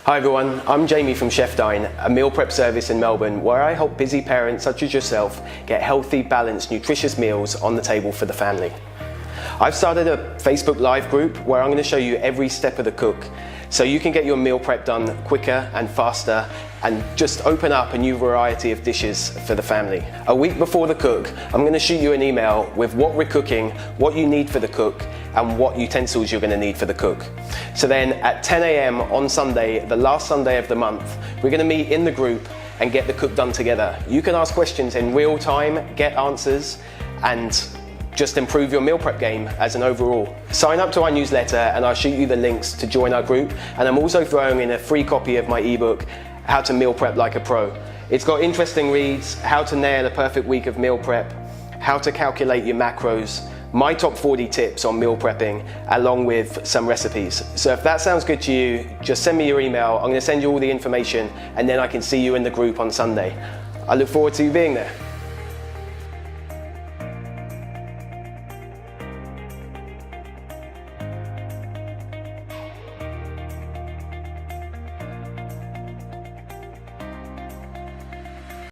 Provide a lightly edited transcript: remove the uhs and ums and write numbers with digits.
Hi everyone, I'm Jamie from Chef Dine, a meal prep service in Melbourne where I help busy parents such as yourself get healthy, balanced, nutritious meals on the table for the family. I've started a Facebook Live group where I'm going to show you every step of the cook so you can get your meal prep done quicker and faster and just open up a new variety of dishes for the family. A week before the cook, I'm going to shoot you an email with what we're cooking, what you need for the cook, and what utensils you're going to need for the cook. So then at 10 a.m. on Sunday, the last Sunday of the month, we're going to meet in the group and get the cook done together. You can ask questions in real time, get answers, and just improve your meal prep game as an overall. Sign up to our newsletter and I'll shoot you the links to join our group, and I'm also throwing in a free copy of my ebook, How to Meal Prep Like a Pro. It's got interesting reads, how to nail a perfect week of meal prep, how to calculate your macros, my top 40 tips on meal prepping, along with some recipes. So if that sounds good to you, just send me your email. I'm going to send you all the information and then I can see you in the group on Sunday. I look forward to you being there.